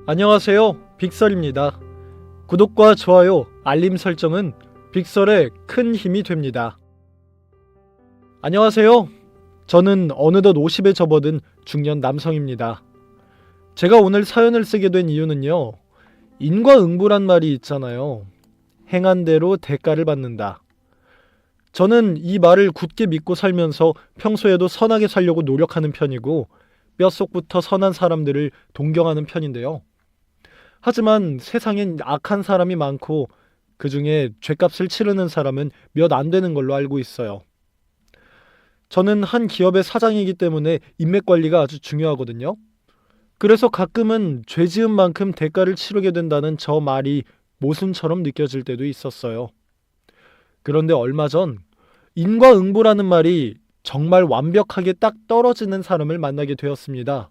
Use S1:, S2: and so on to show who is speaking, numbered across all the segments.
S1: 안녕하세요, 빅설입니다. 구독과 좋아요, 알림 설정은 빅설의 큰 힘이 됩니다. 안녕하세요. 저는 어느덧 50에 접어든 중년 남성입니다. 제가 오늘 사연을 쓰게 된 이유는요, 인과응보란 말이 있잖아요. 행한 대로 대가를 받는다. 저는 이 말을 굳게 믿고 살면서 평소에도 선하게 살려고 노력하는 편이고, 뼛속부터 선한 사람들을 동경하는 편인데요. 하지만 세상엔 악한 사람이 많고 그 중에 죗값을 치르는 사람은 몇 안 되는 걸로 알고 있어요. 저는 한 기업의 사장이기 때문에 인맥 관리가 아주 중요하거든요. 그래서 가끔은 죄 지은 만큼 대가를 치르게 된다는 저 말이 모순처럼 느껴질 때도 있었어요. 그런데 얼마 전 인과응보라는 말이 정말 완벽하게 딱 떨어지는 사람을 만나게 되었습니다.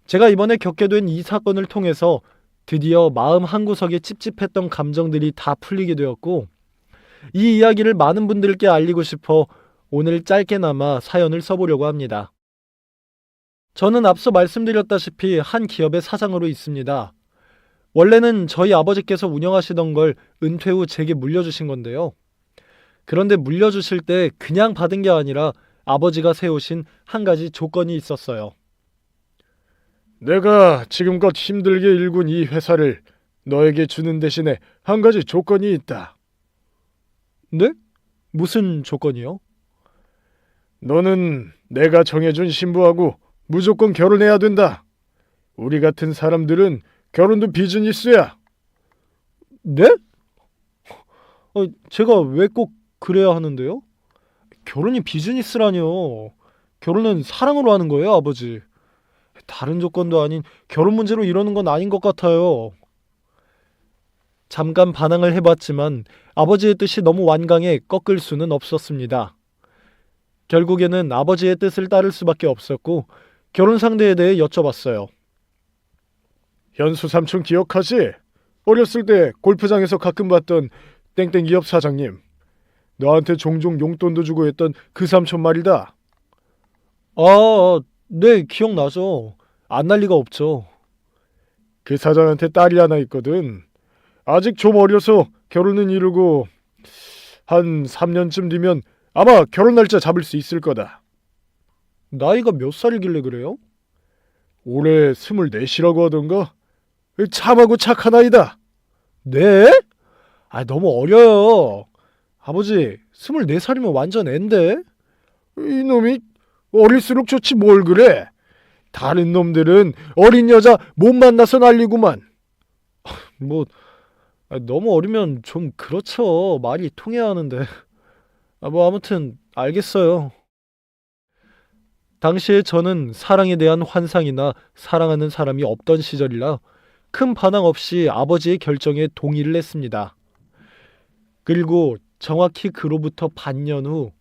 S1: 제가 이번에 겪게 된 이 사건을 통해서 드디어 마음 한구석에 찝찝했던 감정들이 다 풀리게 되었고, 이 이야기를 많은 분들께 알리고 싶어 오늘 짧게나마 사연을 써보려고 합니다. 저는 앞서 말씀드렸다시피 한 기업의 사장으로 있습니다. 원래는 저희 아버지께서 운영하시던 걸 은퇴 후 제게 물려주신 건데요. 그런데 물려주실 때 그냥 받은 게 아니라 아버지가 세우신 한 가지 조건이 있었어요.
S2: 내가 지금껏 힘들게 일군 이 회사를 너에게 주는 대신에 한 가지 조건이 있다.
S1: 네? 무슨 조건이요?
S2: 너는 내가 정해준 신부하고 무조건 결혼해야 된다. 우리 같은 사람들은 결혼도 비즈니스야.
S1: 네? 제가 왜 꼭 그래야 하는데요? 결혼이 비즈니스라뇨. 결혼은 사랑으로 하는 거예요, 아버지. 다른 조건도 아닌 결혼 문제로 이러는 건 아닌 것 같아요. 잠깐 반항을 해봤지만 아버지의 뜻이 너무 완강해 꺾을 수는 없었습니다. 결국에는 아버지의 뜻을 따를 수밖에 없었고 결혼 상대에 대해 여쭤봤어요.
S2: 현수 삼촌 기억하지? 어렸을 때 골프장에서 가끔 봤던 땡땡 기업 사장님. 너한테 종종 용돈도 주고 했던 그 삼촌 말이다.
S1: 네, 기억나죠. 안 날 리가 없죠.
S2: 그 사장한테 딸이 하나 있거든. 아직 좀 어려서 결혼은 이루고 한 3년쯤 뒤면 아마 결혼 날짜 잡을 수 있을 거다.
S1: 나이가 몇 살이길래 그래요?
S2: 올해 24이라고 하던가? 참하고 착한 아이다.
S1: 네? 너무 어려요. 아버지, 24살이면 완전 앤데?
S2: 이놈이 어릴수록 좋지 뭘 그래. 다른 놈들은 어린 여자 못 만나서 난리구만.
S1: 뭐, 너무 어리면 좀 그렇죠. 말이 통해야 하는데. 아무튼 알겠어요. 당시에 저는 사랑에 대한 환상이나 사랑하는 사람이 없던 시절이라 큰 반항 없이 아버지의 결정에 동의를 했습니다. 그리고 정확히 그로부터 반년 후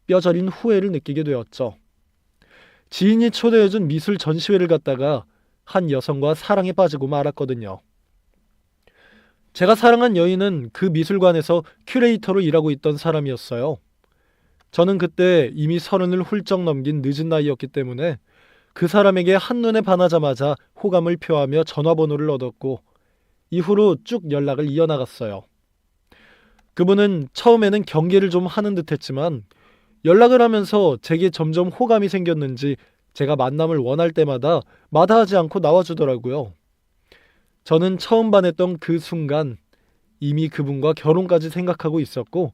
S1: 뼈저린 후회를 느끼게 되었죠. 지인이 초대해준 미술 전시회를 갔다가 한 여성과 사랑에 빠지고 말았거든요. 제가 사랑한 여인은 그 미술관에서 큐레이터로 일하고 있던 사람이었어요. 저는 그때 이미 30을 훌쩍 넘긴 늦은 나이였기 때문에 그 사람에게 한눈에 반하자마자 호감을 표하며 전화번호를 얻었고 이후로 쭉 연락을 이어나갔어요. 그분은 처음에는 경계를 좀 하는 듯 했지만 연락을 하면서 제게 점점 호감이 생겼는지 제가 만남을 원할 때마다 마다하지 않고 나와주더라고요. 저는 처음 반했던 그 순간 이미 그분과 결혼까지 생각하고 있었고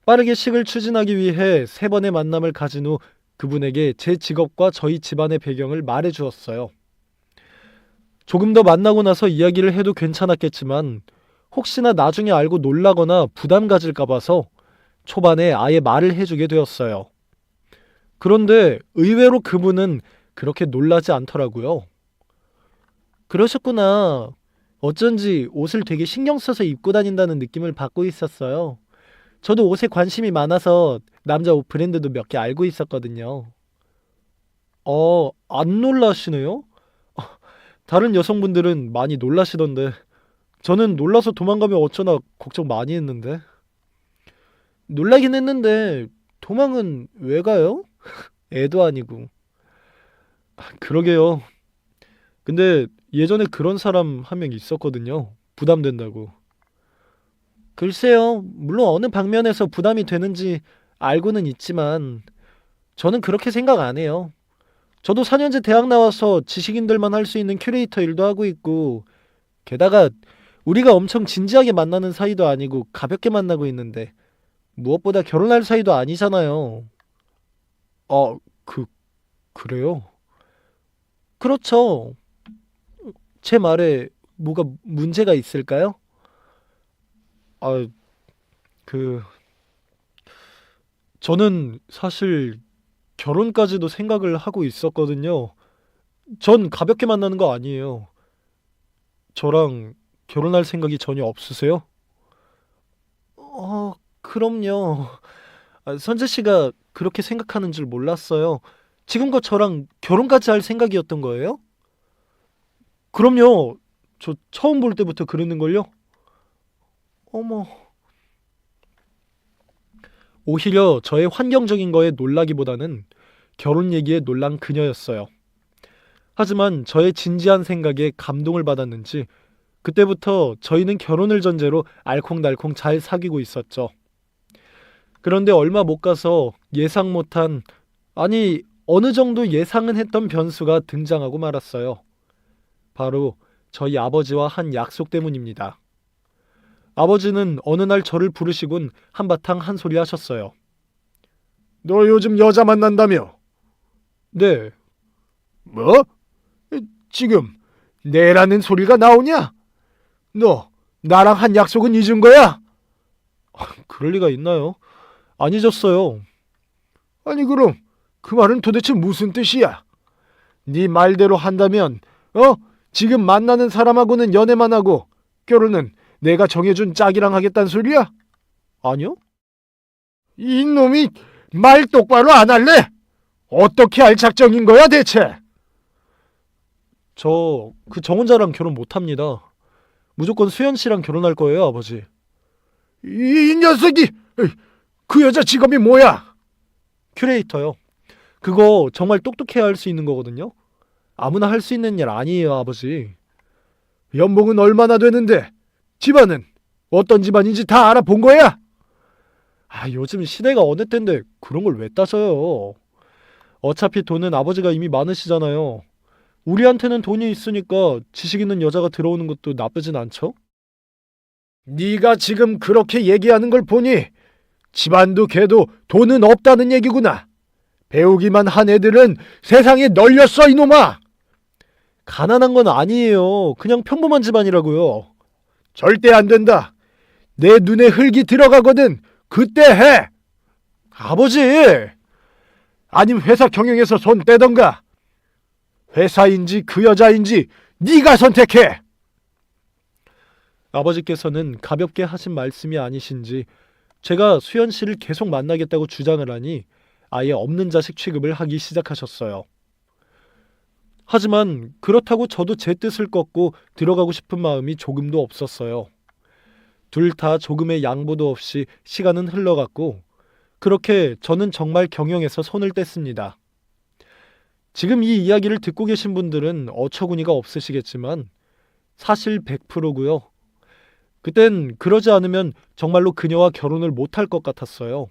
S1: 빠르게 식을 추진하기 위해 3번의 만남을 가진 후 그분에게 제 직업과 저희 집안의 배경을 말해 주었어요. 조금 더 만나고 나서 이야기를 해도 괜찮았겠지만 혹시나 나중에 알고 놀라거나 부담 가질까 봐서 초반에 아예 말을 해주게 되었어요. 그런데 의외로 그분은 그렇게 놀라지 않더라고요. 그러셨구나. 어쩐지 옷을 되게 신경 써서 입고 다닌다는 느낌을 받고 있었어요. 저도 옷에 관심이 많아서 남자 옷 브랜드도 몇 개 알고 있었거든요. 안 놀라시네요? 다른 여성분들은 많이 놀라시던데 저는 놀라서 도망가면 어쩌나 걱정 많이 했는데. 놀라긴 했는데 도망은 왜 가요? 애도 아니고. 그러게요. 근데 예전에 그런 사람 한 명 있었거든요. 부담된다고. 글쎄요, 물론 어느 방면에서 부담이 되는지 알고는 있지만 저는 그렇게 생각 안 해요. 저도 4년제 대학 나와서 지식인들만 할 수 있는 큐레이터 일도 하고 있고, 게다가 우리가 엄청 진지하게 만나는 사이도 아니고 가볍게 만나고 있는데 무엇보다 결혼할 사이도 아니잖아요. 아, 그래요? 그렇죠. 제 말에 뭐가 문제가 있을까요? 아, 그 저는 사실 결혼까지도 생각을 하고 있었거든요. 전 가볍게 만나는 거 아니에요. 저랑 결혼할 생각이 전혀 없으세요? 그럼요. 선재 씨가 그렇게 생각하는 줄 몰랐어요. 지금껏 저랑 결혼까지 할 생각이었던 거예요? 그럼요. 저 처음 볼 때부터 그랬는걸요? 어머. 오히려 저의 환경적인 거에 놀라기보다는 결혼 얘기에 놀란 그녀였어요. 하지만 저의 진지한 생각에 감동을 받았는지 그때부터 저희는 결혼을 전제로 알콩달콩 잘 사귀고 있었죠. 그런데 얼마 못 가서 예상 못한, 아니 어느 정도 예상은 했던 변수가 등장하고 말았어요. 바로 저희 아버지와 한 약속 때문입니다. 아버지는 어느 날 저를 부르시곤 한바탕 한 소리 하셨어요.
S2: 너 요즘 여자 만난다며?
S1: 네,
S2: 뭐? 지금 내라는 소리가 나오냐? 너 나랑 한 약속은 잊은 거야?
S1: 그럴 리가 있나요? 안 잊었어요.
S2: 아니 그럼 그 말은 도대체 무슨 뜻이야? 네 말대로 한다면 지금 만나는 사람하고는 연애만 하고 결혼은 내가 정해준 짝이랑 하겠다는 소리야?
S1: 아니요?
S2: 이놈이 말 똑바로 안 할래? 어떻게 할 작정인 거야 대체?
S1: 저 그 정혼자랑 결혼 못 합니다. 무조건 수연 씨랑 결혼할 거예요, 아버지.
S2: 이 녀석이 그 여자 직업이 뭐야?
S1: 큐레이터요. 그거 정말 똑똑해야 할 수 있는 거거든요. 아무나 할 수 있는 일 아니에요, 아버지.
S2: 연봉은 얼마나 되는데? 집안은 어떤 집안인지 다 알아본 거야?
S1: 요즘 시대가 어느 때인데 그런 걸 왜 따져요. 어차피 돈은 아버지가 이미 많으시잖아요. 우리한테는 돈이 있으니까 지식 있는 여자가 들어오는 것도 나쁘진 않죠?
S2: 네가 지금 그렇게 얘기하는 걸 보니 집안도 걔도 돈은 없다는 얘기구나. 배우기만 한 애들은 세상에 널렸어 이놈아.
S1: 가난한 건 아니에요. 그냥 평범한 집안이라고요.
S2: 절대 안 된다. 내 눈에 흙이 들어가거든. 그때 해.
S1: 아버지!
S2: 아님 회사 경영에서 손 떼던가. 회사인지 그 여자인지 네가 선택해.
S1: 아버지께서는 가볍게 하신 말씀이 아니신지 제가 수연 씨를 계속 만나겠다고 주장을 하니 아예 없는 자식 취급을 하기 시작하셨어요. 하지만 그렇다고 저도 제 뜻을 꺾고 들어가고 싶은 마음이 조금도 없었어요. 둘 다 조금의 양보도 없이 시간은 흘러갔고 그렇게 저는 정말 경영에서 손을 뗐습니다. 지금 이 이야기를 듣고 계신 분들은 어처구니가 없으시겠지만 사실 100%고요. 그땐 그러지 않으면 정말로 그녀와 결혼을 못할 것 같았어요.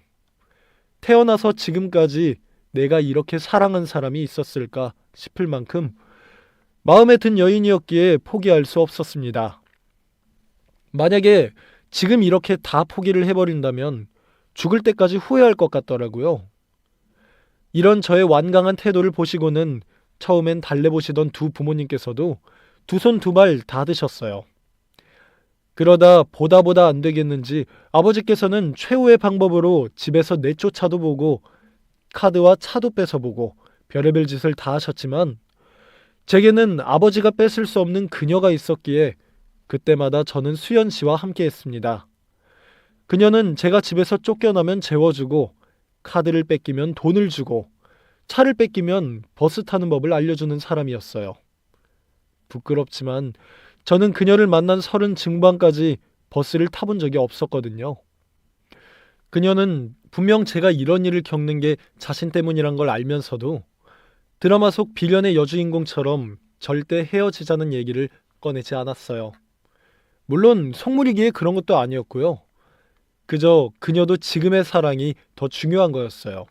S1: 태어나서 지금까지 내가 이렇게 사랑한 사람이 있었을까 싶을 만큼 마음에 든 여인이었기에 포기할 수 없었습니다. 만약에 지금 이렇게 다 포기를 해버린다면 죽을 때까지 후회할 것 같더라고요. 이런 저의 완강한 태도를 보시고는 처음엔 달래보시던 두 부모님께서도 두 손 두 발 다 드셨어요. 그러다 보다 안 되겠는지 아버지께서는 최후의 방법으로 집에서 내쫓아도 보고 카드와 차도 뺏어보고 별의별 짓을 다 하셨지만 제게는 아버지가 뺏을 수 없는 그녀가 있었기에 그때마다 저는 수연 씨와 함께 했습니다. 그녀는 제가 집에서 쫓겨나면 재워주고 카드를 뺏기면 돈을 주고 차를 뺏기면 버스 타는 법을 알려주는 사람이었어요. 부끄럽지만 저는 그녀를 만난 30 중반까지 버스를 타본 적이 없었거든요. 그녀는 분명 제가 이런 일을 겪는 게 자신 때문이란 걸 알면서도 드라마 속 비련의 여주인공처럼 절대 헤어지자는 얘기를 꺼내지 않았어요. 물론 속물이기에 그런 것도 아니었고요. 그저 그녀도 지금의 사랑이 더 중요한 거였어요.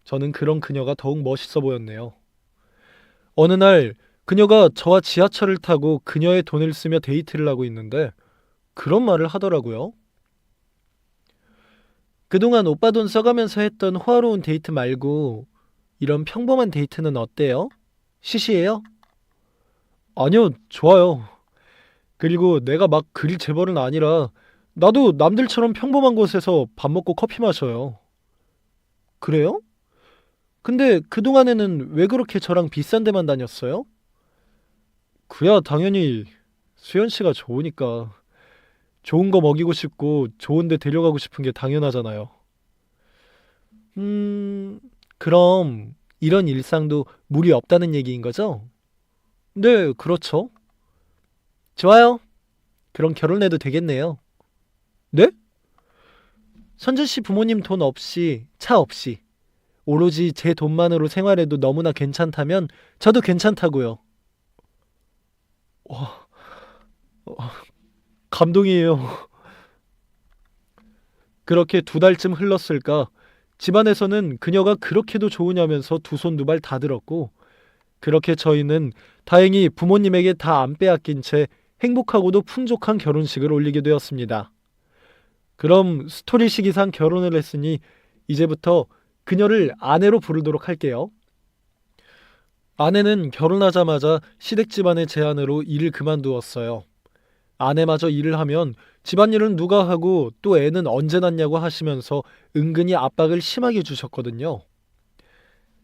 S1: 저는 그런 그녀가 더욱 멋있어 보였네요. 어느 날 그녀가 저와 지하철을 타고 그녀의 돈을 쓰며 데이트를 하고 있는데 그런 말을 하더라고요. 그동안 오빠 돈 써가면서 했던 호화로운 데이트 말고 이런 평범한 데이트는 어때요? 시시해요? 아니요, 좋아요. 그리고 내가 막 그리 재벌은 아니라 나도 남들처럼 평범한 곳에서 밥 먹고 커피 마셔요. 그래요? 근데 그동안에는 왜 그렇게 저랑 비싼 데만 다녔어요? 그야 당연히 수연 씨가 좋으니까. 좋은 거 먹이고 싶고 좋은 데 데려가고 싶은 게 당연하잖아요. 음, 그럼 이런 일상도 무리 없다는 얘기인 거죠? 네, 그렇죠. 좋아요. 그럼 결혼해도 되겠네요. 네? 선준 씨 부모님 돈 없이, 차 없이, 오로지 제 돈만으로 생활해도 너무나 괜찮다면 저도 괜찮다고요. 와, 감동이에요. 그렇게 2달쯤 흘렀을까? 집안에서는 그녀가 그렇게도 좋으냐면서 두 손 두 발 다 들었고, 그렇게 저희는 다행히 부모님에게 다 안 빼앗긴 채 행복하고도 풍족한 결혼식을 올리게 되었습니다. 그럼 스토리 시기상 결혼을 했으니 이제부터 그녀를 아내로 부르도록 할게요. 아내는 결혼하자마자 시댁 집안의 제안으로 일을 그만두었어요. 아내마저 일을 하면 집안일은 누가 하고 또 애는 언제 낳냐고 하시면서 은근히 압박을 심하게 주셨거든요.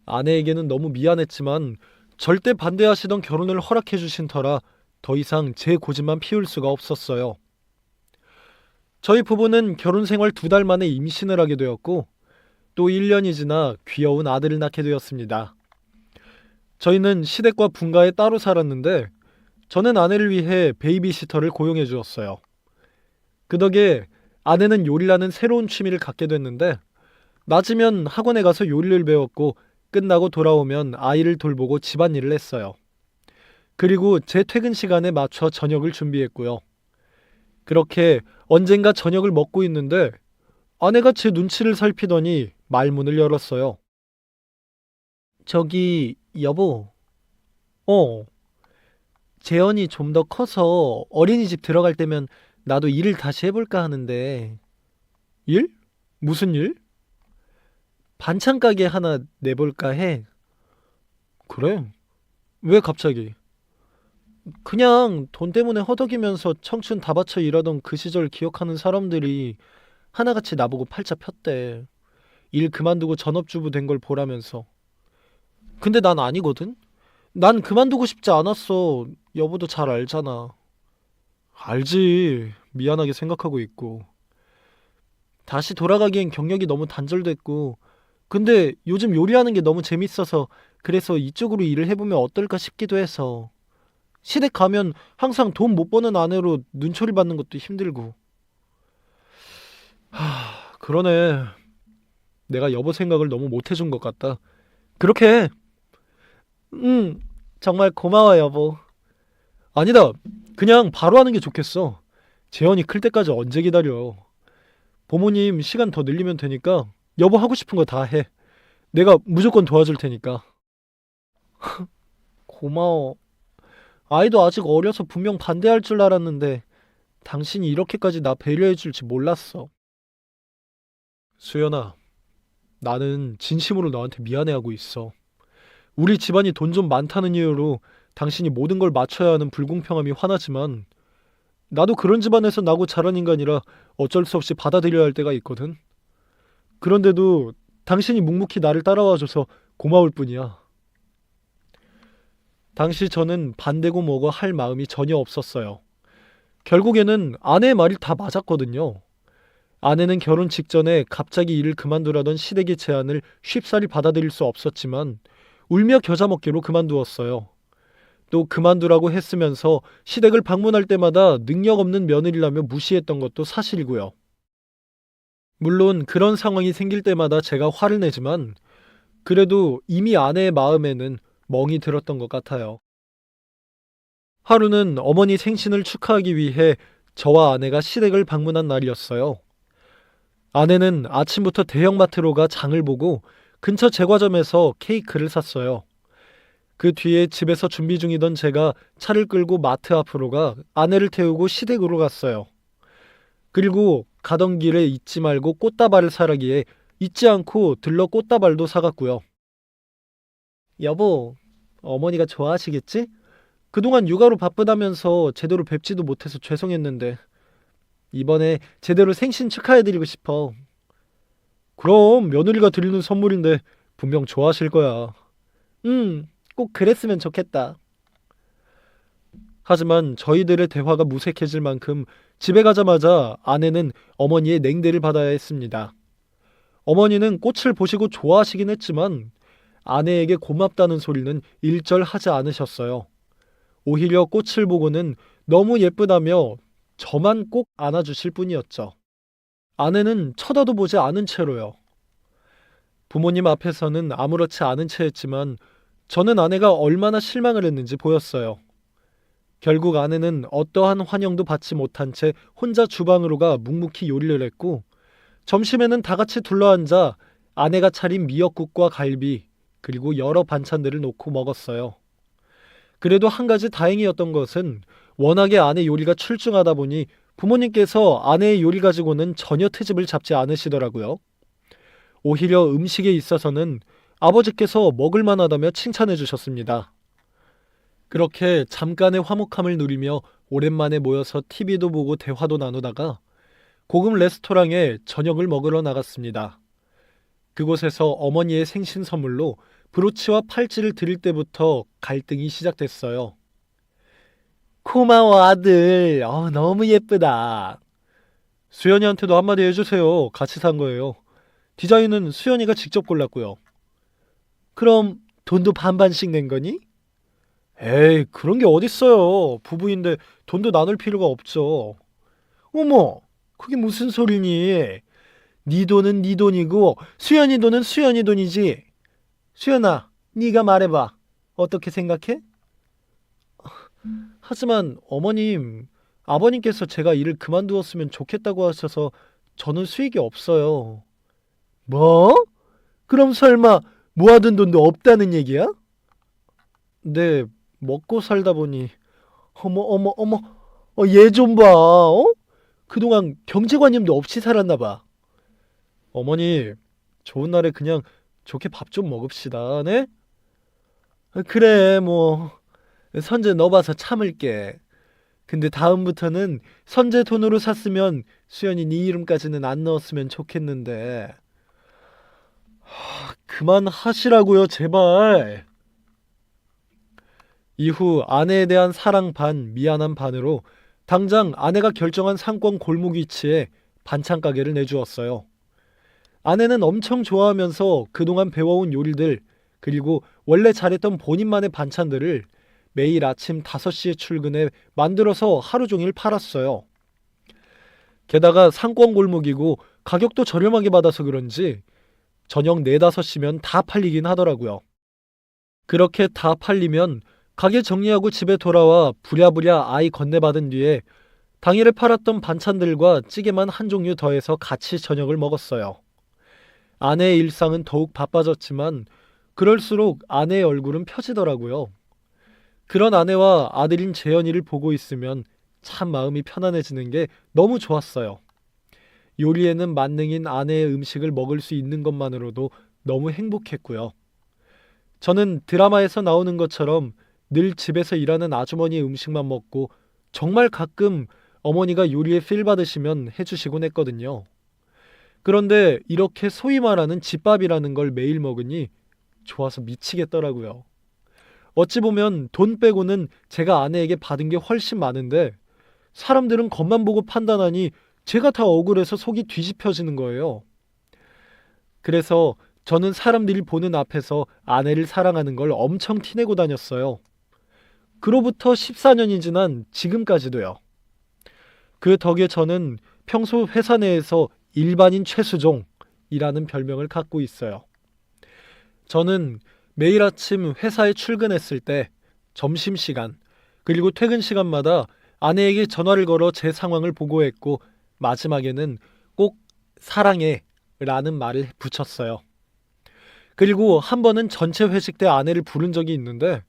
S1: 아내에게는 너무 미안했지만 절대 반대하시던 결혼을 허락해 주신 터라 더 이상 제 고집만 피울 수가 없었어요. 저희 부부는 결혼 생활 2달 만에 임신을 하게 되었고 또 1년이 지나 귀여운 아들을 낳게 되었습니다. 저희는 시댁과 분가에 따로 살았는데 저는 아내를 위해 베이비시터를 고용해 주었어요. 그 덕에 아내는 요리라는 새로운 취미를 갖게 됐는데 낮이면 학원에 가서 요리를 배웠고 끝나고 돌아오면 아이를 돌보고 집안일을 했어요. 그리고 제 퇴근 시간에 맞춰 저녁을 준비했고요. 그렇게 언젠가 저녁을 먹고 있는데 아내가 제 눈치를 살피더니 말문을 열었어요. 저기 여보, 어, 재현이 좀 더 커서 어린이집 들어갈 때면 나도 일을 다시 해볼까 하는데. 일? 무슨 일? 반찬 가게 하나 내볼까 해. 그래? 왜 갑자기? 그냥 돈 때문에 허덕이면서 청춘 다 바쳐 일하던 그 시절 기억하는 사람들이 하나같이 나보고 팔자 폈대. 일 그만두고 전업주부 된 걸 보라면서. 근데 난 아니거든? 난 그만두고 싶지 않았어. 여보도 잘 알잖아. 알지. 미안하게 생각하고 있고. 다시 돌아가기엔 경력이 너무 단절됐고, 근데 요즘 요리하는 게 너무 재밌어서 그래서 이쪽으로 일을 해보면 어떨까 싶기도 해서. 시댁 가면 항상 돈 못 버는 아내로 눈초리 받는 것도 힘들고. 그러네. 내가 여보 생각을 너무 못 해준 것 같다. 그렇게 해. 정말 고마워 여보. 아니다. 그냥 바로 하는 게 좋겠어. 재현이 클 때까지 언제 기다려. 부모님 시간 더 늘리면 되니까 여보 하고 싶은 거 다 해. 내가 무조건 도와줄 테니까. 고마워. 아이도 아직 어려서 분명 반대할 줄 알았는데 당신이 이렇게까지 나 배려해 줄지 몰랐어. 수연아, 나는 진심으로 너한테 미안해하고 있어. 우리 집안이 돈 좀 많다는 이유로 당신이 모든 걸 맞춰야 하는 불공평함이 화나지만 나도 그런 집안에서 나고 자란 인간이라 어쩔 수 없이 받아들여야 할 때가 있거든. 그런데도 당신이 묵묵히 나를 따라와줘서 고마울 뿐이야. 당시 저는 반대고 뭐고 할 마음이 전혀 없었어요. 결국에는 아내의 말이 다 맞았거든요. 아내는 결혼 직전에 갑자기 일을 그만두라던 시댁의 제안을 쉽사리 받아들일 수 없었지만 울며 겨자 먹기로 그만두었어요. 또 그만두라고 했으면서 시댁을 방문할 때마다 능력 없는 며느리라며 무시했던 것도 사실이고요. 물론 그런 상황이 생길 때마다 제가 화를 내지만 그래도 이미 아내의 마음에는 멍이 들었던 것 같아요. 하루는 어머니 생신을 축하하기 위해 저와 아내가 시댁을 방문한 날이었어요. 아내는 아침부터 대형마트로 가 장을 보고 근처 제과점에서 케이크를 샀어요. 그 뒤에 집에서 준비 중이던 제가 차를 끌고 마트 앞으로 가 아내를 태우고 시댁으로 갔어요. 그리고 가던 길에 잊지 말고 꽃다발을 사라기에 잊지 않고 들러 꽃다발도 사갔고요. 여보, 어머니가 좋아하시겠지? 그동안 육아로 바쁘다면서 제대로 뵙지도 못해서 죄송했는데 이번에 제대로 생신 축하해드리고 싶어. 그럼 며느리가 드리는 선물인데 분명 좋아하실 거야. 꼭 그랬으면 좋겠다. 하지만 저희들의 대화가 무색해질 만큼 집에 가자마자 아내는 어머니의 냉대를 받아야 했습니다. 어머니는 꽃을 보시고 좋아하시긴 했지만 아내에게 고맙다는 소리는 일절 하지 않으셨어요. 오히려 꽃을 보고는 너무 예쁘다며 저만 꼭 안아주실 뿐이었죠. 아내는 쳐다도 보지 않은 채로요. 부모님 앞에서는 아무렇지 않은 채였지만 저는 아내가 얼마나 실망을 했는지 보였어요. 결국 아내는 어떠한 환영도 받지 못한 채 혼자 주방으로 가 묵묵히 요리를 했고 점심에는 다 같이 둘러앉아 아내가 차린 미역국과 갈비 그리고 여러 반찬들을 놓고 먹었어요. 그래도 한 가지 다행이었던 것은 워낙에 아내 요리가 출중하다 보니 부모님께서 아내의 요리 가지고는 전혀 트집을 잡지 않으시더라고요. 오히려 음식에 있어서는 아버지께서 먹을 만하다며 칭찬해 주셨습니다. 그렇게 잠깐의 화목함을 누리며 오랜만에 모여서 TV도 보고 대화도 나누다가 고급 레스토랑에 저녁을 먹으러 나갔습니다. 그곳에서 어머니의 생신 선물로 브로치와 팔찌를 드릴 때부터 갈등이 시작됐어요. 고마워 아들. 너무 예쁘다. 수연이한테도 한마디 해주세요. 같이 산 거예요. 디자인은 수연이가 직접 골랐고요. 그럼 돈도 반반씩 낸 거니? 에이, 그런 게 어딨어요. 부부인데 돈도 나눌 필요가 없죠. 어머, 그게 무슨 소리니? 네 돈은 네 돈이고 수연이 돈은 수연이 돈이지. 수연아, 네가 말해봐. 어떻게 생각해? 하지만 어머님, 아버님께서 제가 일을 그만두었으면 좋겠다고 하셔서 저는 수익이 없어요. 뭐? 그럼 설마 모아둔 돈도 없다는 얘기야? 네, 먹고 살다 보니. 어머, 얘 좀 봐. 그동안 경제관념도 없이 살았나 봐. 어머니, 좋은 날에 그냥 좋게 밥 좀 먹읍시다, 네? 그래, 뭐 선재 너 봐서 참을게. 근데 다음부터는 선재 돈으로 샀으면 수연이 네 이름까지는 안 넣었으면 좋겠는데. 그만하시라고요, 제발. 이후 아내에 대한 사랑 반, 미안함 반으로 당장 아내가 결정한 상권 골목 위치에 반찬 가게를 내주었어요. 아내는 엄청 좋아하면서 그동안 배워온 요리들, 그리고 원래 잘했던 본인만의 반찬들을 매일 아침 5시에 출근해 만들어서 하루 종일 팔았어요. 게다가 상권 골목이고 가격도 저렴하게 받아서 그런지 저녁 4, 5시면 다 팔리긴 하더라고요. 그렇게 다 팔리면 가게 정리하고 집에 돌아와 부랴부랴 아이 건네받은 뒤에 당일에 팔았던 반찬들과 찌개만 한 종류 더해서 같이 저녁을 먹었어요. 아내의 일상은 더욱 바빠졌지만 그럴수록 아내의 얼굴은 펴지더라고요. 그런 아내와 아들인 재현이를 보고 있으면 참 마음이 편안해지는 게 너무 좋았어요. 요리에는 만능인 아내의 음식을 먹을 수 있는 것만으로도 너무 행복했고요. 저는 드라마에서 나오는 것처럼 늘 집에서 일하는 아주머니의 음식만 먹고 정말 가끔 어머니가 요리에 필 받으시면 해주시곤 했거든요. 그런데 이렇게 소위 말하는 집밥이라는 걸 매일 먹으니 좋아서 미치겠더라고요. 어찌 보면 돈 빼고는 제가 아내에게 받은 게 훨씬 많은데 사람들은 겉만 보고 판단하니 제가 다 억울해서 속이 뒤집혀지는 거예요. 그래서 저는 사람들이 보는 앞에서 아내를 사랑하는 걸 엄청 티내고 다녔어요. 그로부터 14년이 지난 지금까지도요. 그 덕에 저는 평소 회사 내에서 일반인 최수종이라는 별명을 갖고 있어요. 저는 매일 아침 회사에 출근했을 때 점심시간 그리고 퇴근 시간마다 아내에게 전화를 걸어 제 상황을 보고했고 마지막에는 꼭 사랑해 라는 말을 붙였어요. 그리고 한 번은 전체 회식 때 아내를 부른 적이 있는데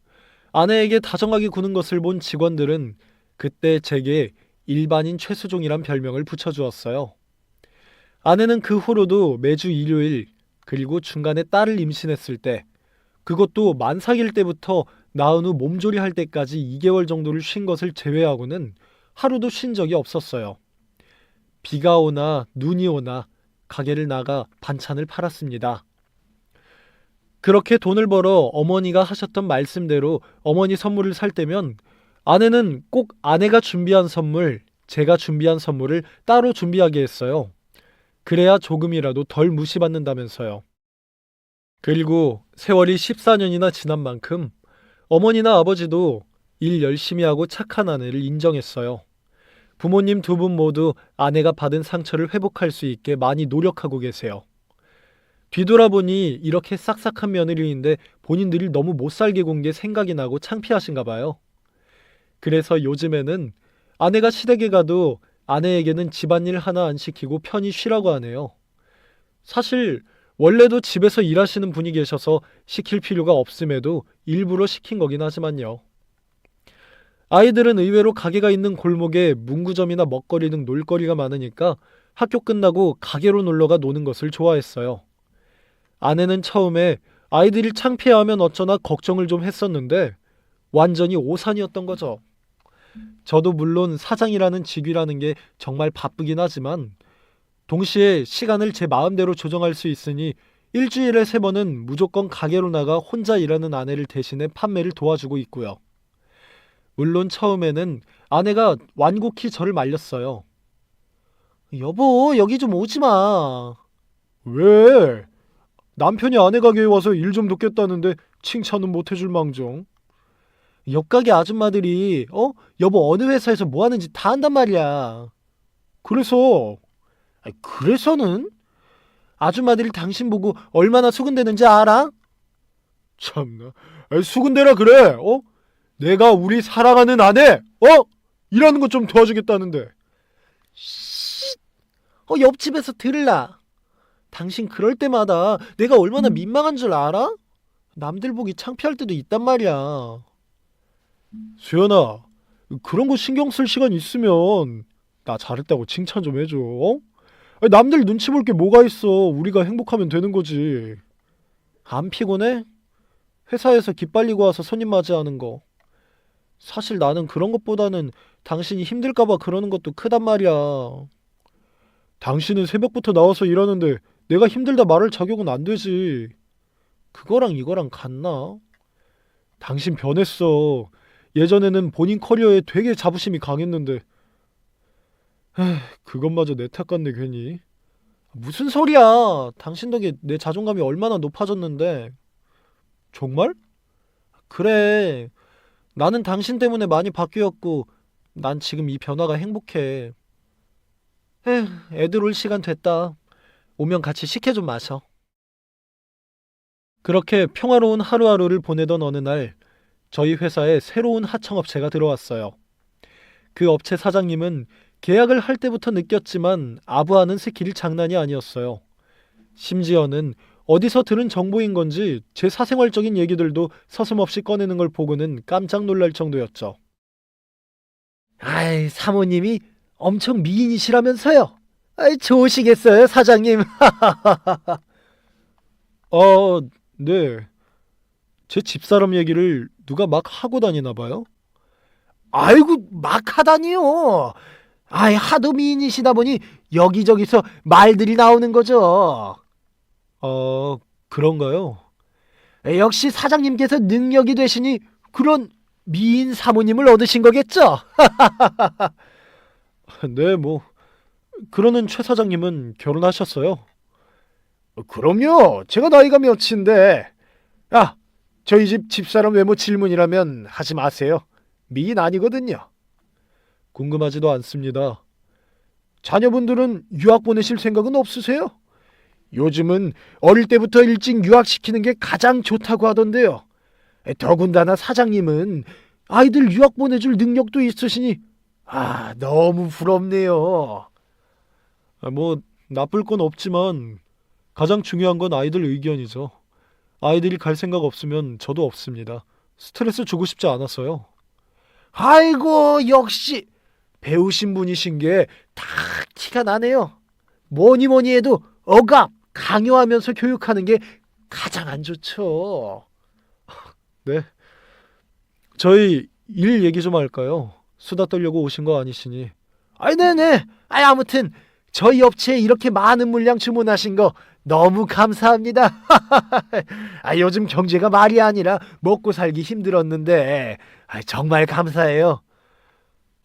S1: 아내에게 다정하게 구는 것을 본 직원들은 그때 제게 일반인 최수종이란 별명을 붙여주었어요. 아내는 그 후로도 매주 일요일 그리고 중간에 딸을 임신했을 때 그것도 만삭일 때부터 낳은 후 몸조리 할 때까지 2개월 정도를 쉰 것을 제외하고는 하루도 쉰 적이 없었어요. 비가 오나 눈이 오나 가게를 나가 반찬을 팔았습니다. 그렇게 돈을 벌어 어머니가 하셨던 말씀대로 어머니 선물을 살 때면 아내는 꼭 아내가 준비한 선물, 제가 준비한 선물을 따로 준비하게 했어요. 그래야 조금이라도 덜 무시받는다면서요. 그리고 세월이 14년이나 지난 만큼 어머니나 아버지도 일 열심히 하고 착한 아내를 인정했어요. 부모님 두 분 모두 아내가 받은 상처를 회복할 수 있게 많이 노력하고 계세요. 뒤돌아보니 이렇게 싹싹한 며느리인데 본인들이 너무 못살게 군 게 생각이 나고 창피하신가 봐요. 그래서 요즘에는 아내가 시댁에 가도 아내에게는 집안일 하나 안 시키고 편히 쉬라고 하네요. 사실 원래도 집에서 일하시는 분이 계셔서 시킬 필요가 없음에도 일부러 시킨 거긴 하지만요. 아이들은 의외로 가게가 있는 골목에 문구점이나 먹거리 등 놀거리가 많으니까 학교 끝나고 가게로 놀러가 노는 것을 좋아했어요. 아내는 처음에 아이들이 창피해하면 어쩌나 걱정을 좀 했었는데 완전히 오산이었던 거죠. 저도 물론 사장이라는 직위라는 게 정말 바쁘긴 하지만 동시에 시간을 제 마음대로 조정할 수 있으니 일주일에 3번은 무조건 가게로 나가 혼자 일하는 아내를 대신해 판매를 도와주고 있고요. 물론 처음에는 아내가 완곡히 저를 말렸어요. 여보, 여기 좀 오지 마.
S2: 왜? 남편이 아내 가게에 와서 일 좀 돕겠다는데 칭찬은 못 해줄 망정.
S1: 옆가게 아줌마들이 여보 어느 회사에서 뭐 하는지 다 안단 말이야.
S2: 그래서
S1: 그래서는? 아줌마들이 당신 보고 얼마나 수군대는지 알아?
S2: 참나. 수군대라 그래. 내가 우리 사랑하는 아내 일하는 것 좀 도와주겠다는데.
S1: 쉿! 옆집에서 들을라. 당신 그럴 때마다 내가 얼마나 민망한 줄 알아? 남들 보기 창피할 때도 있단 말이야.
S2: 수연아, 그런 거 신경 쓸 시간 있으면 나 잘했다고 칭찬 좀 해줘. 남들 눈치 볼 게 뭐가 있어. 우리가 행복하면 되는 거지.
S1: 안 피곤해? 회사에서 기빨리고 와서 손님 맞이하는 거. 사실 나는 그런 것보다는 당신이 힘들까봐 그러는 것도 크단 말이야.
S2: 당신은 새벽부터 나와서 일하는데 내가 힘들다 말할 자격은 안 되지.
S1: 그거랑 이거랑 같나?
S2: 당신 변했어. 예전에는 본인 커리어에 되게 자부심이 강했는데 그것마저 내 탓 같네 괜히.
S1: 무슨 소리야. 당신 덕에 내 자존감이 얼마나 높아졌는데.
S2: 정말?
S1: 그래. 나는 당신 때문에 많이 바뀌었고 난 지금 이 변화가 행복해. 애들 올 시간 됐다. 오면 같이 식혜 좀 마셔. 그렇게 평화로운 하루하루를 보내던 어느 날 저희 회사에 새로운 하청업체가 들어왔어요. 그 업체 사장님은 계약을 할 때부터 느꼈지만 아부하는 스킬이 장난이 아니었어요. 심지어는 어디서 들은 정보인 건지 제 사생활적인 얘기들도 서슴없이 꺼내는 걸 보고는 깜짝 놀랄 정도였죠. 아이, 사모님이 엄청 미인이시라면서요. 아이, 좋으시겠어요, 사장님.
S2: 네. 제 집사람 얘기를 누가 막 하고 다니나 봐요?
S1: 아이고, 막 하다니요. 아이, 하도 미인이시다 보니 여기저기서 말들이 나오는 거죠.
S2: 그런가요?
S1: 역시 사장님께서 능력이 되시니 그런 미인 사모님을 얻으신 거겠죠?
S2: 네, 그러는 최 사장님은 결혼하셨어요?
S1: 그럼요. 제가 나이가 몇인데. 저희 집 집사람 외모 질문이라면 하지 마세요. 미인 아니거든요.
S2: 궁금하지도 않습니다. 자녀분들은 유학 보내실 생각은 없으세요?
S1: 요즘은 어릴 때부터 일찍 유학시키는 게 가장 좋다고 하던데요. 더군다나 사장님은
S2: 아이들 유학 보내줄 능력도 있으시니 너무 부럽네요.
S1: 뭐 나쁠 건 없지만 가장 중요한 건 아이들 의견이죠. 아이들이 갈 생각 없으면 저도 없습니다. 스트레스 주고 싶지 않았어요.
S2: 아이고, 역시 배우신 분이신 게 다 티가 나네요. 뭐니 뭐니 해도 억압, 강요하면서 교육하는 게 가장 안 좋죠.
S1: 네. 저희 일 얘기 좀 할까요? 수다 떨려고 오신 거 아니시니.
S2: 네네. 아무튼 저희 업체에 이렇게 많은 물량 주문하신 거 너무 감사합니다. 요즘 경제가 말이 아니라 먹고 살기 힘들었는데 정말 감사해요.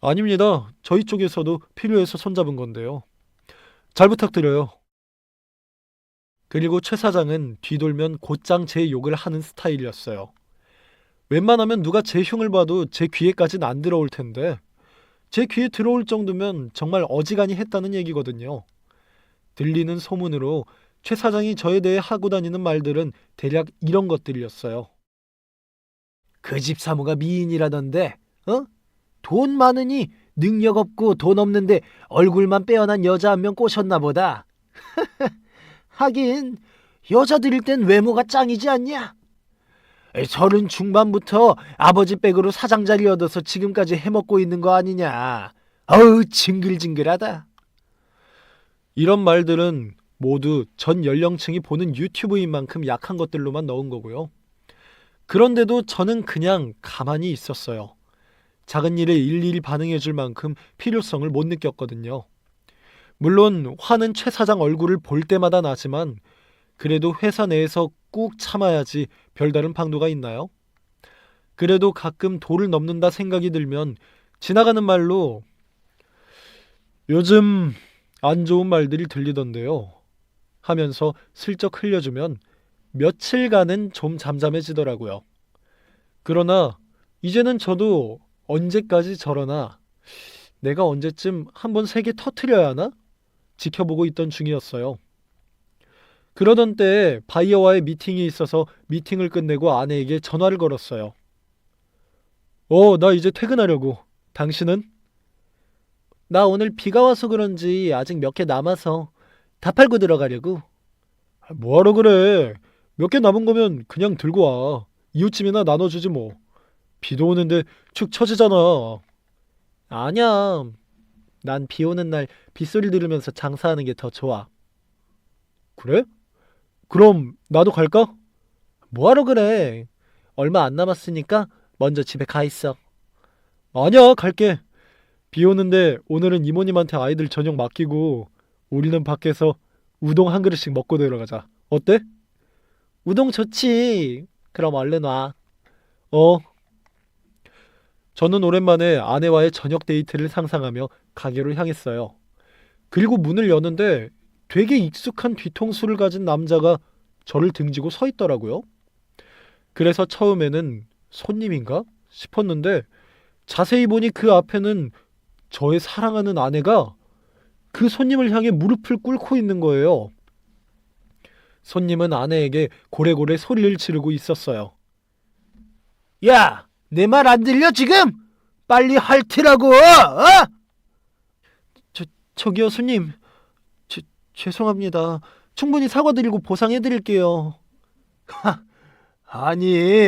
S1: 아닙니다. 저희 쪽에서도 필요해서 손잡은 건데요. 잘 부탁드려요. 그리고 최 사장은 뒤돌면 곧장 제 욕을 하는 스타일이었어요. 웬만하면 누가 제 흉을 봐도 제 귀에까진 안 들어올 텐데 제 귀에 들어올 정도면 정말 어지간히 했다는 얘기거든요. 들리는 소문으로 최 사장이 저에 대해 하고 다니는 말들은 대략 이런 것들이었어요.
S2: 그 집 사모가 미인이라던데, 돈 많으니 능력 없고 돈 없는데 얼굴만 빼어난 여자 한 명 꼬셨나 보다. 하긴 여자들일 땐 외모가 짱이지 않냐? 30 중반부터 아버지 백으로 사장 자리 얻어서 지금까지 해먹고 있는 거 아니냐. 어우, 징글징글하다.
S1: 이런 말들은 모두 전 연령층이 보는 유튜브인 만큼 약한 것들로만 넣은 거고요. 그런데도 저는 그냥 가만히 있었어요. 작은 일에 일일이 반응해줄 만큼 필요성을 못 느꼈거든요. 물론 화는 최 사장 얼굴을 볼 때마다 나지만 그래도 회사 내에서 꾹 참아야지 별다른 방도가 있나요? 그래도 가끔 도를 넘는다 생각이 들면 지나가는 말로 요즘 안 좋은 말들이 들리던데요 하면서 슬쩍 흘려주면 며칠간은 좀 잠잠해지더라고요. 그러나 이제는 저도 언제까지 저러나 내가 언제쯤 한번 세게 터트려야 하나? 지켜보고 있던 중이었어요. 그러던 때에 바이어와의 미팅이 있어서 미팅을 끝내고 아내에게 전화를 걸었어요. 나 이제 퇴근하려고. 당신은? 나 오늘 비가 와서 그런지 아직 몇 개 남아서 다 팔고 들어가려고. 뭐하러 그래. 몇 개 남은 거면 그냥 들고 와. 이웃집이나 나눠주지 뭐. 비도 오는데 축 처지잖아. 아니야. 난 비 오는 날 빗소리 들으면서 장사하는 게 더 좋아. 그래? 그럼 나도 갈까? 뭐하러 그래. 얼마 안 남았으니까 먼저 집에 가 있어. 아니야, 갈게. 비 오는데 오늘은 이모님한테 아이들 저녁 맡기고 우리는 밖에서 우동 한 그릇씩 먹고 들어가자. 어때? 우동 좋지. 그럼 얼른 와. 저는 오랜만에 아내와의 저녁 데이트를 상상하며 가게로 향했어요. 그리고 문을 여는데 되게 익숙한 뒤통수를 가진 남자가 저를 등지고 서 있더라고요. 그래서 처음에는 손님인가 싶었는데 자세히 보니 그 앞에는 저의 사랑하는 아내가 그 손님을 향해 무릎을 꿇고 있는 거예요. 손님은 아내에게 고래고래 소리를 지르고 있었어요.
S2: 야, 내 말 안 들려 지금? 빨리 할트라고!
S1: 저기요 손님. 죄송합니다. 충분히 사과드리고 보상해드릴게요.
S2: 아니,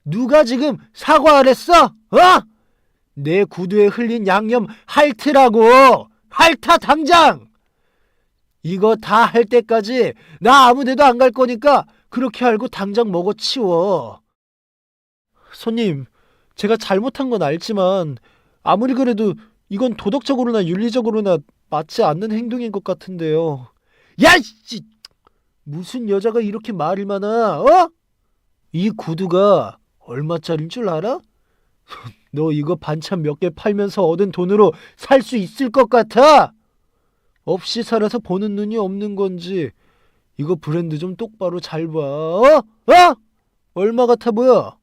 S2: 누가 지금 사과를 했어? 내 구두에 흘린 양념 할트라고! 할타 당장! 이거 다 할 때까지 나 아무 데도 안 갈 거니까 그렇게 알고 당장 먹어치워.
S1: 손님, 제가 잘못한 건 알지만 아무리 그래도 이건 도덕적으로나 윤리적으로나 맞지 않는 행동인 것 같은데요.
S2: 야, 씨! 무슨 여자가 이렇게 말을 많아? 이 구두가 얼마짜리인 줄 알아? 너 이거 반찬 몇 개 팔면서 얻은 돈으로 살 수 있을 것 같아? 없이 살아서 보는 눈이 없는 건지 이거 브랜드 좀 똑바로 잘 봐. 얼마 같아 보여?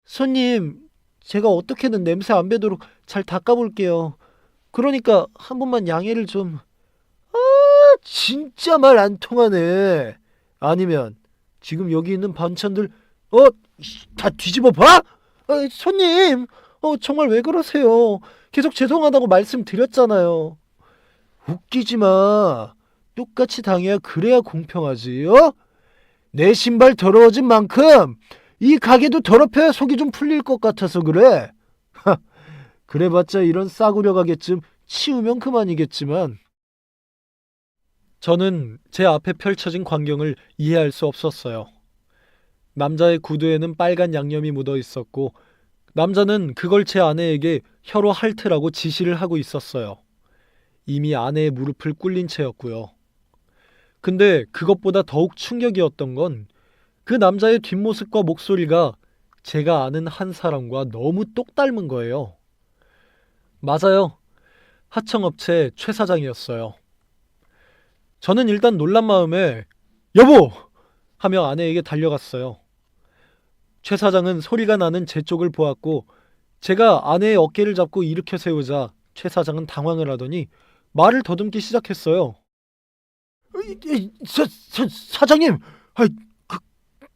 S1: 손님, 제가 어떻게든 냄새 안 배도록 잘 닦아볼게요. 그러니까 한 번만 양해를 좀.
S2: 진짜 말 안 통하네. 아니면 지금 여기 있는 반찬들 다 뒤집어 봐?
S1: 손님, 정말 왜 그러세요? 계속 죄송하다고 말씀드렸잖아요. 웃기지 마. 똑같이 당해야 그래야 공평하지, 어? 내 신발 더러워진 만큼 이 가게도 더럽혀야 속이 좀 풀릴 것 같아서 그래. 그래봤자 이런 싸구려 가게쯤 치우면 그만이겠지만. 저는 제 앞에 펼쳐진 광경을 이해할 수 없었어요. 남자의 구두에는 빨간 양념이 묻어 있었고 남자는 그걸 제 아내에게 혀로 핥으라고 지시를 하고 있었어요. 이미 아내의 무릎을 꿇린 채였고요. 근데 그것보다 더욱 충격이었던 건 그 남자의 뒷모습과 목소리가 제가 아는 한 사람과 너무 똑 닮은 거예요. 맞아요. 하청업체 최 사장이었어요. 저는 일단 놀란 마음에 여보! 하며 아내에게 달려갔어요. 최 사장은 소리가 나는 제 쪽을 보았고 제가 아내의 어깨를 잡고 일으켜 세우자 최 사장은 당황을 하더니 말을 더듬기 시작했어요. 사장님,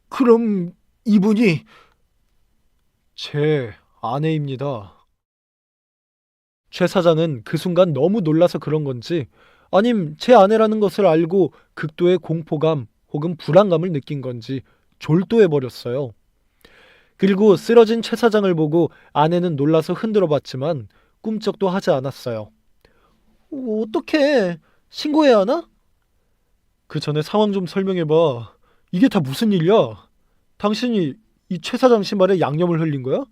S1: 그럼 이분이 제 아내입니다. 최 사장은 그 순간 너무 놀라서 그런 건지 아님 제 아내라는 것을 알고 극도의 공포감 혹은 불안감을 느낀 건지 졸도해버렸어요. 그리고 쓰러진 최 사장을 보고 아내는 놀라서 흔들어 봤지만 꿈쩍도 하지 않았어요. 어떡해? 신고해야 하나? 그 전에 상황 좀 설명해봐. 이게 다 무슨 일이야? 당신이 이 최 사장 신발에 양념을 흘린 거야?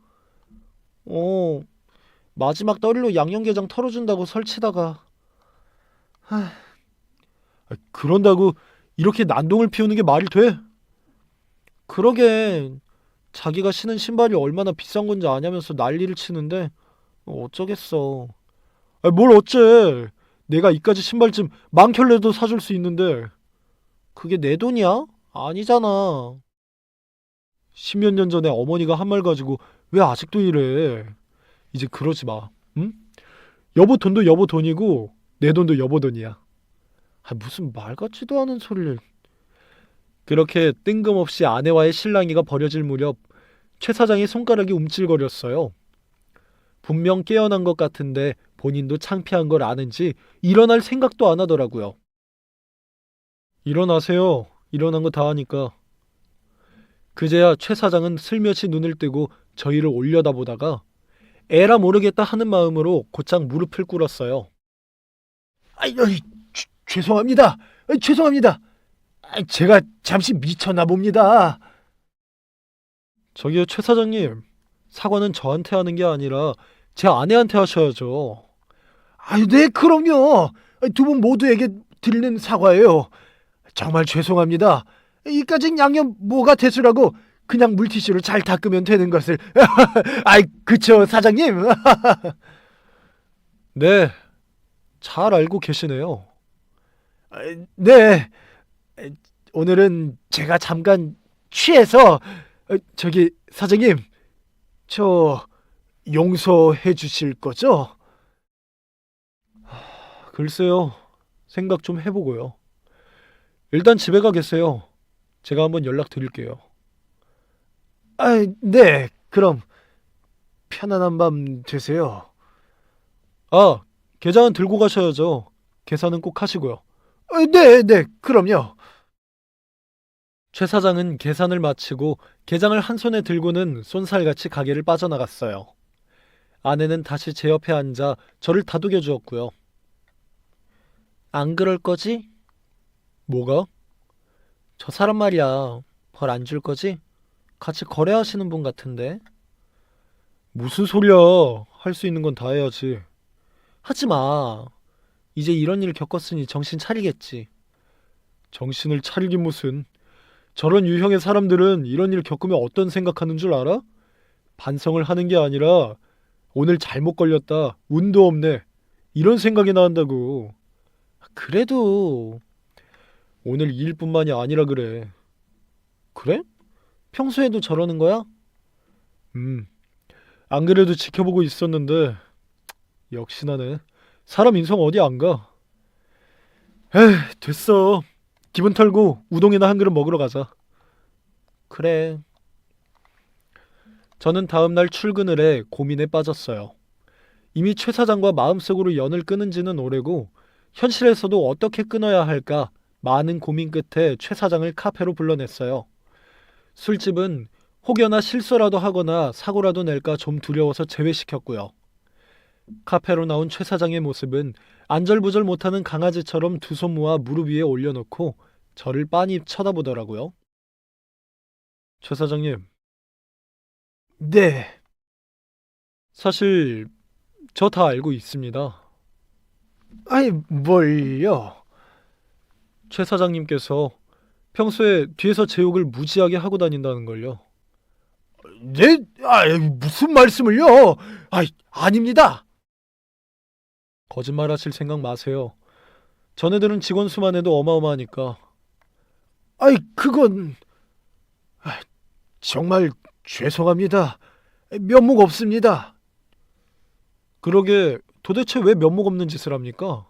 S1: 마지막 떠리로 양념게장 털어준다고 설치다가. 그런다고 이렇게 난동을 피우는 게 말이 돼? 그러게. 자기가 신은 신발이 얼마나 비싼 건지 아냐면서 난리를 치는데 어쩌겠어. 뭘 어째. 내가 이까지 신발쯤 많켤레도 사줄 수 있는데 그게 내 돈이야? 아니잖아. 십몇 년 전에 어머니가 한 말 가지고 왜 아직도 이래. 이제 그러지 마. 응? 여보 돈도 여보 돈이고 내 돈도 여보 돈이야. 무슨 말 같지도 않은 소리를. 그렇게 뜬금없이 아내와의 실랑이가 벌어질 무렵 최 사장의 손가락이 움찔거렸어요. 분명 깨어난 것 같은데 본인도 창피한 걸 아는지 일어날 생각도 안 하더라고요. 일어나세요. 일어난 거 다 하니까. 그제야 최 사장은 슬며시 눈을 뜨고 저희를 올려다보다가 에라 모르겠다 하는 마음으로 곧장 무릎을 꿇었어요. 죄송합니다. 죄송합니다. 제가 잠시 미쳤나 봅니다. 저기요, 최 사장님. 사과는 저한테 하는 게 아니라 제 아내한테 하셔야죠. 네, 그럼요. 두 분 모두에게 드리는 사과예요. 정말 죄송합니다. 이까진 양념 뭐가 대수라고 그냥 물티슈로 잘 닦으면 되는 것을. 그쵸, 사장님? 네, 잘 알고 계시네요. 네, 오늘은 제가 잠깐 취해서. 저기 사장님, 저 용서해 주실 거죠? 글쎄요, 생각 좀 해보고요. 일단 집에 가 계세요. 제가 한번 연락 드릴게요. 네, 그럼 편안한 밤 되세요. 계좌는 들고 가셔야죠. 계산은 꼭 하시고요. 네, 그럼요. 최 사장은 계산을 마치고 게장을 한 손에 들고는 쏜살같이 가게를 빠져나갔어요. 아내는 다시 제 옆에 앉아 저를 다독여 주었고요. 안 그럴 거지? 뭐가? 저 사람 말이야. 벌 안 줄 거지? 같이 거래하시는 분 같은데. 무슨 소리야. 할 수 있는 건 다 해야지. 하지 마. 이제 이런 일 겪었으니 정신 차리겠지. 정신을 차리긴 무슨. 저런 유형의 사람들은 이런 일 겪으면 어떤 생각하는 줄 알아? 반성을 하는 게 아니라 오늘 잘못 걸렸다. 운도 없네. 이런 생각이 나온다고. 그래도 오늘 이 일뿐만이 아니라 그래. 그래? 평소에도 저러는 거야? 안 그래도 지켜보고 있었는데 역시나네. 사람 인성 어디 안 가. 됐어. 기분 털고 우동이나 한 그릇 먹으러 가자. 그래. 저는 다음날 출근을 해 고민에 빠졌어요. 이미 최 사장과 마음속으로 연을 끊은 지는 오래고 현실에서도 어떻게 끊어야 할까 많은 고민 끝에 최 사장을 카페로 불러냈어요. 술집은 혹여나 실수라도 하거나 사고라도 낼까 좀 두려워서 제외시켰고요. 카페로 나온 최 사장의 모습은 안절부절 못하는 강아지처럼 두 손 모아 무릎 위에 올려놓고 저를 빤히 쳐다보더라고요. 최 사장님,
S2: 네,
S1: 사실 저 다 알고 있습니다.
S2: 아이, 뭘요?
S1: 최 사장님께서 평소에 뒤에서 제 욕을 무지하게 하고 다닌다는 걸요.
S2: 네? 무슨 말씀을요? 아닙니다.
S1: 거짓말하실 생각 마세요. 전애들은 직원 수만 해도 어마어마하니까.
S2: 그건 정말 죄송합니다. 면목 없습니다.
S1: 그러게 도대체 왜 면목 없는 짓을 합니까?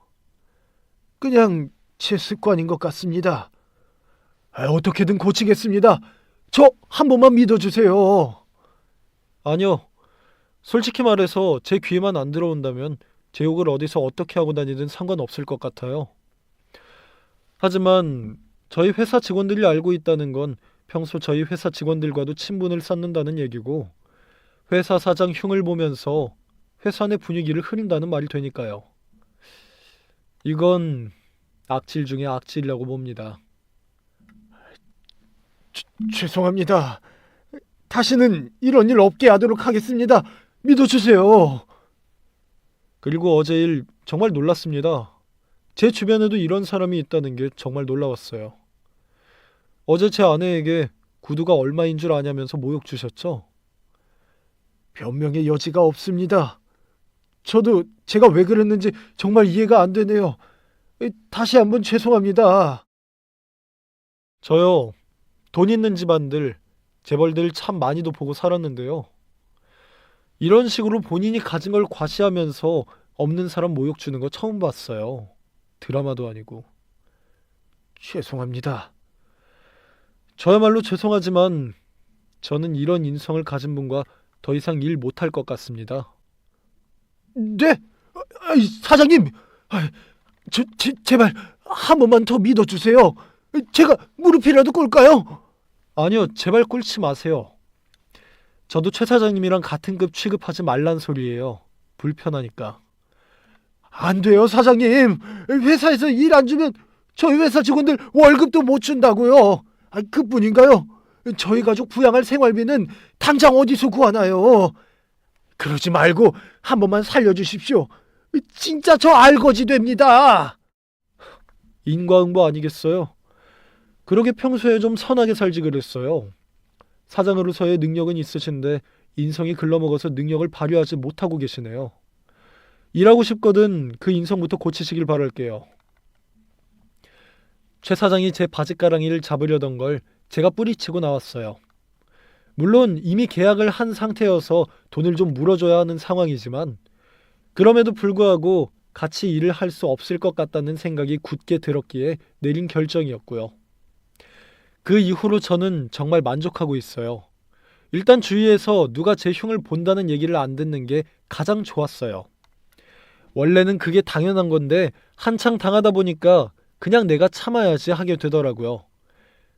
S2: 그냥 제 습관인 것 같습니다. 어떻게든 고치겠습니다. 저 한 번만 믿어주세요.
S1: 아니요. 솔직히 말해서 제 귀에만 안 들어온다면 제 욕을 어디서 어떻게 하고 다니든 상관없을 것 같아요. 하지만 저희 회사 직원들이 알고 있다는 건 평소 저희 회사 직원들과도 친분을 쌓는다는 얘기고 회사 사장 흉을 보면서 회사 내 분위기를 흐린다는 말이 되니까요. 이건 악질 중에 악질이라고 봅니다.
S2: 죄송합니다. 다시는 이런 일 없게 하도록 하겠습니다. 믿어주세요.
S1: 그리고 어제 일 정말 놀랐습니다. 제 주변에도 이런 사람이 있다는 게 정말 놀라웠어요. 어제 제 아내에게 구두가 얼마인 줄 아냐면서 모욕 주셨죠?
S2: 변명의 여지가 없습니다. 저도 제가 왜 그랬는지 정말 이해가 안 되네요. 다시 한번 죄송합니다.
S1: 저요, 돈 있는 집안들, 재벌들 참 많이도 보고 살았는데요. 이런 식으로 본인이 가진 걸 과시하면서 없는 사람 모욕 주는 거 처음 봤어요. 드라마도 아니고.
S2: 죄송합니다.
S1: 저야말로 죄송하지만 저는 이런 인성을 가진 분과 더 이상 일 못할 것 같습니다.
S2: 네? 사장님, 제발 한 번만 더 믿어주세요. 제가 무릎이라도 꿇을까요?
S1: 아니요, 제발 꿇지 마세요. 저도 최 사장님이랑 같은 급 취급하지 말란 소리예요. 불편하니까.
S2: 안 돼요, 사장님. 회사에서 일 안 주면 저희 회사 직원들 월급도 못 준다고요. 그뿐인가요? 저희 가족 부양할 생활비는 당장 어디서 구하나요? 그러지 말고 한 번만 살려주십시오. 진짜 저 알거지 됩니다.
S1: 인과응보 아니겠어요? 그러게 평소에 좀 선하게 살지 그랬어요. 사장으로서의 능력은 있으신데 인성이 글러먹어서 능력을 발휘하지 못하고 계시네요. 일하고 싶거든 그 인성부터 고치시길 바랄게요. 최 사장이 제 바지가랑이를 잡으려던 걸 제가 뿌리치고 나왔어요. 물론 이미 계약을 한 상태여서 돈을 좀 물어줘야 하는 상황이지만 그럼에도 불구하고 같이 일을 할 수 없을 것 같다는 생각이 굳게 들었기에 내린 결정이었고요. 그 이후로 저는 정말 만족하고 있어요. 일단 주위에서 누가 제 흉을 본다는 얘기를 안 듣는 게 가장 좋았어요. 원래는 그게 당연한 건데 한창 당하다 보니까 그냥 내가 참아야지 하게 되더라고요.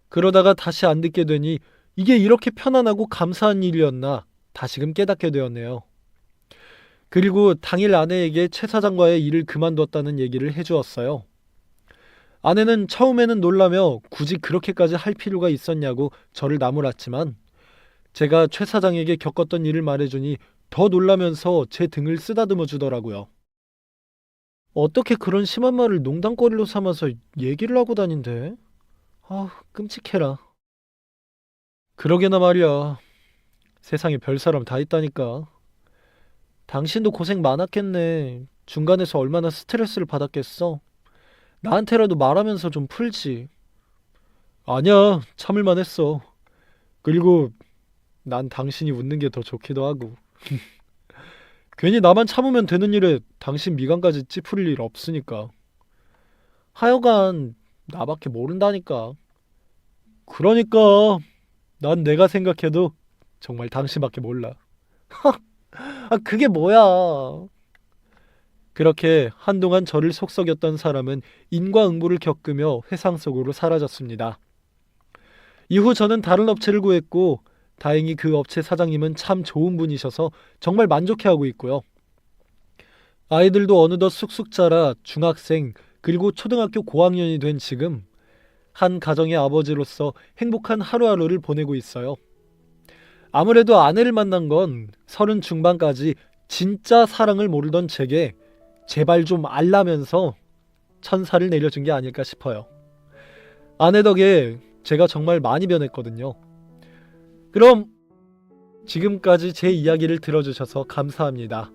S1: 그러다가 다시 안 듣게 되니 이게 이렇게 편안하고 감사한 일이었나 다시금 깨닫게 되었네요. 그리고 당일 아내에게 최 사장과의 일을 그만뒀다는 얘기를 해주었어요. 아내는 처음에는 놀라며 굳이 그렇게까지 할 필요가 있었냐고 저를 나무랐지만 제가 최 사장에게 겪었던 일을 말해주니 더 놀라면서 제 등을 쓰다듬어 주더라고요. 어떻게 그런 심한 말을 농담거리로 삼아서 얘기를 하고 다닌대? 끔찍해라. 그러게나 말이야. 세상에 별사람 다 있다니까. 당신도 고생 많았겠네. 중간에서 얼마나 스트레스를 받았겠어. 나한테라도 말하면서 좀 풀지. 아니야, 참을만 했어. 그리고 난 당신이 웃는 게 더 좋기도 하고. 괜히 나만 참으면 되는 일에 당신 미간까지 찌푸릴 일 없으니까. 하여간 나밖에 모른다니까. 그러니까 난 내가 생각해도 정말 당신밖에 몰라. 아, 그게 뭐야. 그렇게 한동안 저를 속썩였던 사람은 인과응보를 겪으며 회상 속으로 사라졌습니다. 이후 저는 다른 업체를 구했고 다행히 그 업체 사장님은 참 좋은 분이셔서 정말 만족해하고 있고요. 아이들도 어느덧 쑥쑥 자라 중학생 그리고 초등학교 고학년이 된 지금 한 가정의 아버지로서 행복한 하루하루를 보내고 있어요. 아무래도 아내를 만난 건 30 중반까지 진짜 사랑을 모르던 제게 제발 좀 알라면서 천사를 내려준 게 아닐까 싶어요. 아내 덕에 제가 정말 많이 변했거든요. 그럼 지금까지 제 이야기를 들어주셔서 감사합니다.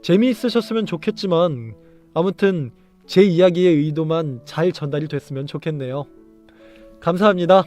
S1: 재미있으셨으면 좋겠지만 아무튼 제 이야기의 의도만 잘 전달이 됐으면 좋겠네요. 감사합니다.